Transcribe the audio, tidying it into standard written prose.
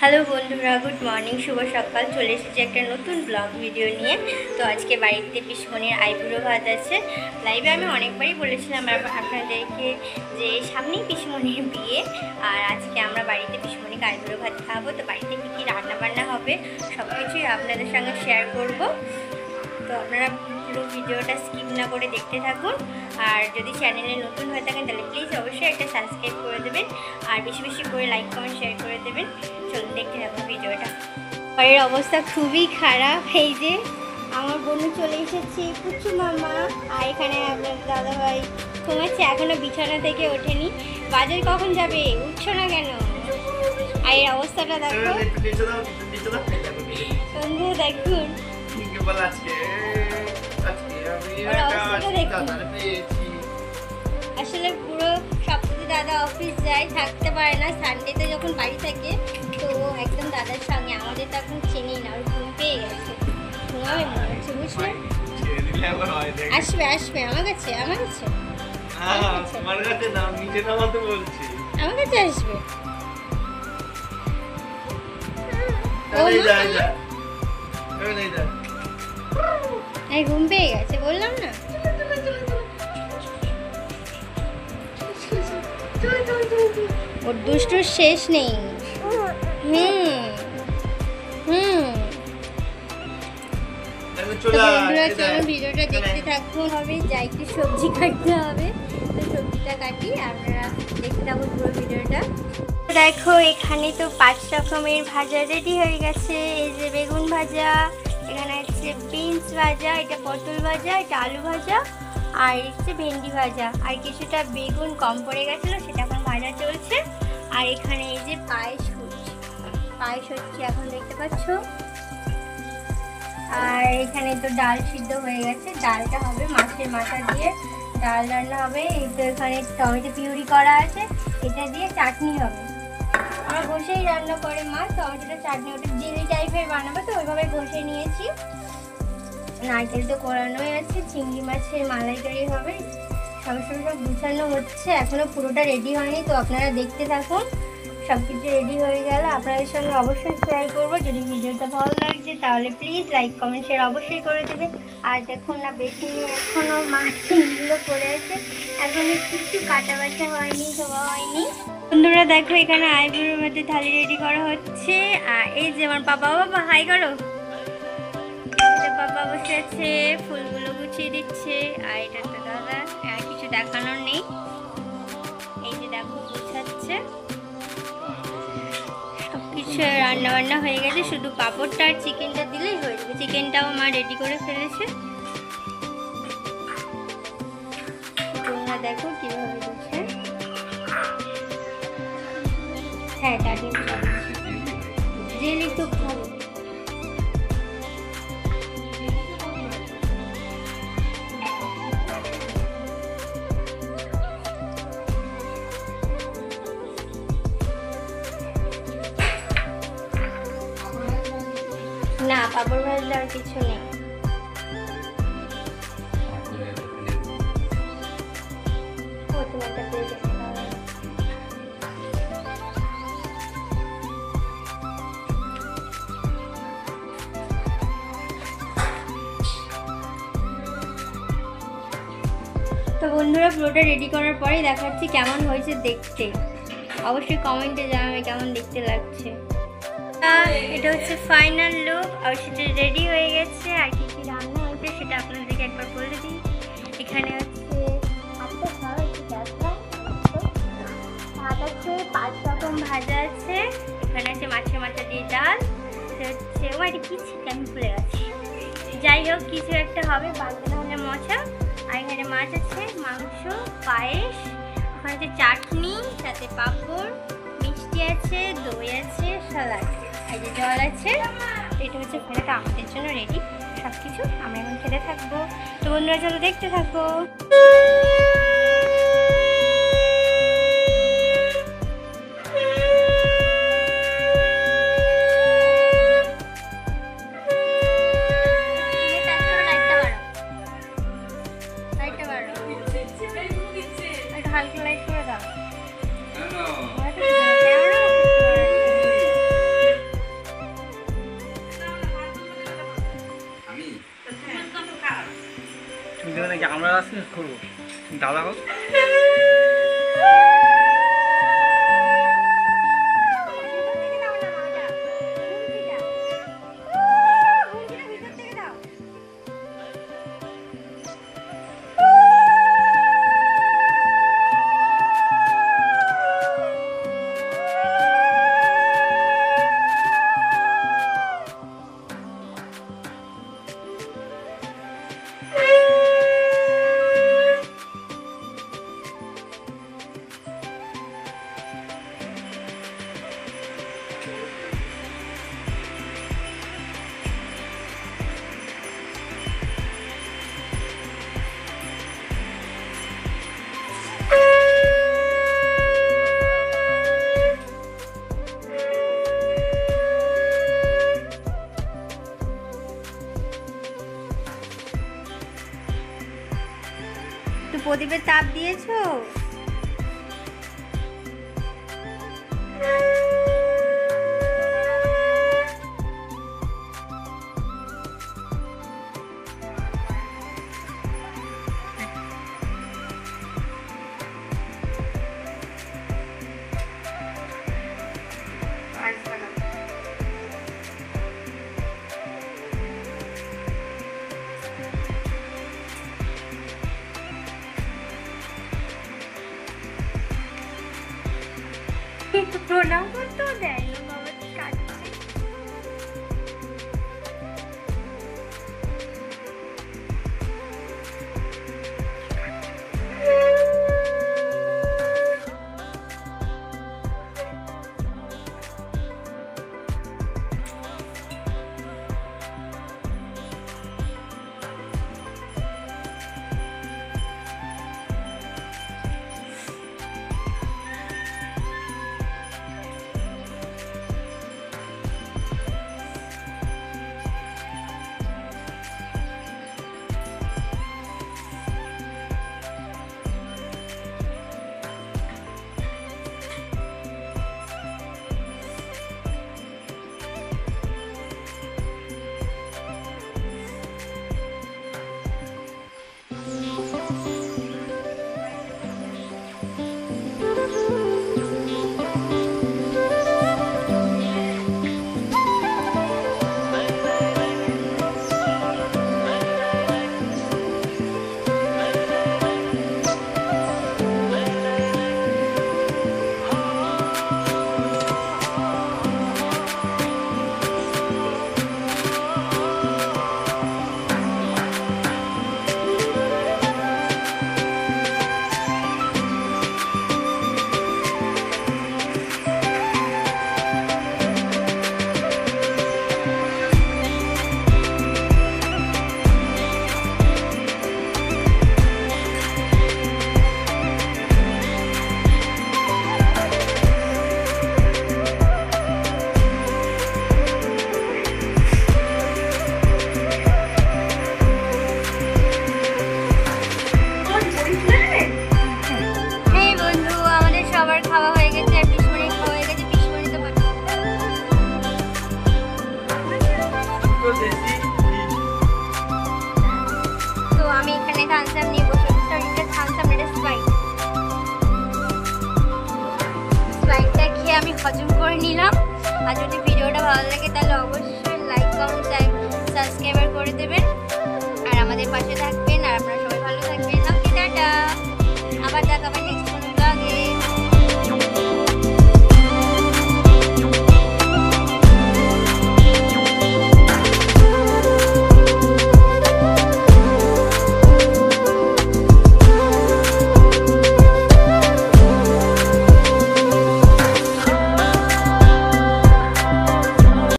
Hello বন্ধুরা, good morning, শুভ সকাল। চলে এসেছি একটা নতুন ব্লগ ভিডিও নিয়ে। তো আজকে বাড়িতে পিসমণির আইবুড়ো ভাত আছে। লাইভে আমি অনেকবারই বলেছিলাম আপনাদেরকে যে সামনেই পিসমণির বিয়ে, আর আজকে আমরা বাড়িতে পিসমণিকে আইবুড়ো ভাত খাওয়াবো। তো বাড়িতে কী কী রান্নাবান্না হবে সব কিছুই আপনাদের সঙ্গে শেয়ার করব। তো আপনারা পুরো ভিডিওটা স্কিপ না করে দেখতে থাকুন। আর যদি চ্যানেলে নতুন হয়ে থাকেন তাহলে প্লিজ অবশ্যই একটা সাবস্ক্রাইব করে দেবেন, আর বেশি বেশি করে লাইক কমেন্ট শেয়ার করে দেবেন। চলুন দেখতে থাকুন ভিডিওটা। ঘরের অবস্থা খুবই খারাপ। এই যে আমার বোনও চলে এসেছে, কুচু মামা, আর এখানে আপনার দাদাভাই ঘুমাচ্ছে, এখনও বিছানা থেকে ওঠেনি। বাজার কখন যাবে? উঠছো না কেন? আর এই অবস্থাটা দেখো, সন্ধে দেখুন, আসলে পুরো সপ্তাহে দাদা অফিস যায়, থাকতে পারে না। সানডেতে যখন বাড়ি থাকে তো একদম দাদার সঙ্গে। আমাদের তো এখন চিনি না, ওর ঘুম পেয়ে গেছে, ঘুমাবে মনে হচ্ছে, বুঝলে? আসবে আসবে আমার কাছে, আমার কাছে আসবে। ঘুম পেয়ে গেছে, বললাম না। ওর দুষ্টুর শেষ নেই। ভিডিওটা দেখতে থাকুন। হবে যাই একটু সবজি কাটতে হবে, তো সবজিটা কাটি, আপনারা দেখতে থাকুন পুরো ভিডিওটা। দেখো এখানে তো 5 রকমের ভাজা রেডি হয়ে গেছে। এই যে বেগুন ভাজা, এখানে হচ্ছে বিনস ভাজা, এটা পটল ভাজা, এটা আলু ভাজা, আর হচ্ছে ভেন্ডি ভাজা, আর কিছুটা বেগুন কম পড়ে গেছিলো সেটা এখন ভাজা চলছে। আর এখানে এই যে পায়েস হচ্ছে এখন দেখতে পাচ্ছ। আর এখানে তো ডাল সিদ্ধ হয়ে গেছে, ডালটা হবে মাছের মাথা দিয়ে ডাল রান্না হবে। এই তো এখানে টমেটো পিউরি করা আছে, এটা দিয়ে চাটনি হবে। আমরা ঘষেই রান্না করে মা, টমেটোটা চাটনি, ওটা জেলি টাইপের বানাবো, তো ওইভাবে ঘষে নিয়েছি। নারকেল তো কোরানোই আছে, চিংড়ি মাছের মালাইকারি হবে, সব গুছানো হচ্ছে, এখনো পুরোটা রেডি হয়নি। তো আপনারা দেখতে থাকুন, সব কিছু রেডি হয়ে গেল আপনাদের সঙ্গে অবশ্যই শেয়ার করবো। যদি ভিডিওটা ভালো লাগছে তাহলে প্লিজ লাইক কমেন্ট শেয়ার অবশ্যই করে দেবে। আর দেখুন না, বেশি এখনও মাছগুলো পড়ে আছে, এখন কিছু কাটা বাছা হয়নি, ধোয়া হয়নি। বন্ধুরা দেখো এখানে আইবুড়োর মধ্যে থালি রেডি করা হচ্ছে। আর এই যে আমার বাবা হাই করো, বাবা বসে আছে, ফুলগুলো গুছিয়ে দিচ্ছে। আর এটা তো দাদা, আর কিছু দেখানোর নেই। এই যে দেখো গুছাচ্ছে, সবকিছু রান্না বান্না হয়ে গেছে, শুধু পাঁপড়টা আর চিকেনটা দিলেই হয়ে যাবে। চিকেনটাও মা রেডি করে ফেলেছে। তোমরা দেখো কিভাবে দিচ্ছে। হ্যাঁ চাটনি জেলি তো খাবো। না পাপড় ভাজলে আর কিছু নেই। তো বন্ধুরা পুরোটা রেডি করার পরেই দেখাচ্ছি কেমন হয়েছে দেখতে। অবশ্যই কমেন্টে জানাবে কেমন দেখতে লাগছে। এটা হচ্ছে ফাইনাল লুক, আর সেটা রেডি হয়ে গেছে। আর কি কি রান্না হয়েছে সেটা আপনাদেরকে একবার বলে দিই। এখানে হচ্ছে ভাত আছে, 5 রকম ভাজা আছে, এখানে আছে মাছের মাথা দিয়ে ডাল, এটা হচ্ছে ও এটা কি আমি ভুলে গেছি, যাই হোক কিছু একটা হবে, বাঁধতে হলে মশা। আর এখানে মাছ আছে, মাংস, পায়েস, ওখানে আছে চাটনি, সাথে পাঁপড়, মিষ্টি আছে, দই আছে, সালাড, আর যে জল আছে। এটা হচ্ছে ফেরাটা আমাদের জন্য রেডি সব কিছু। আমরা এখন খেতে থাকবো। তো বন্ধুরা চলো দেখতে থাকবো। হালকা লাইট করে দাও। দেখো নাকি আমরা আসি করবো দাদা হোক। প্রদীপের তাপ দিয়েছো? প্রণাম করতেও দেয় না বাবা, কাটছে। তো আমি এখানে থামস আপ নিয়ে বসে এটা থামস আপ, এটা স্প্রাইটটা খেয়ে আমি হজম করে নিলাম। আর যদি ভিডিওটা ভালো লাগে তাহলে অবশ্যই লাইক, কমেন্ট, সাবস্ক্রাইব করে দেবেন আর আমাদের পাশে থাকবেন।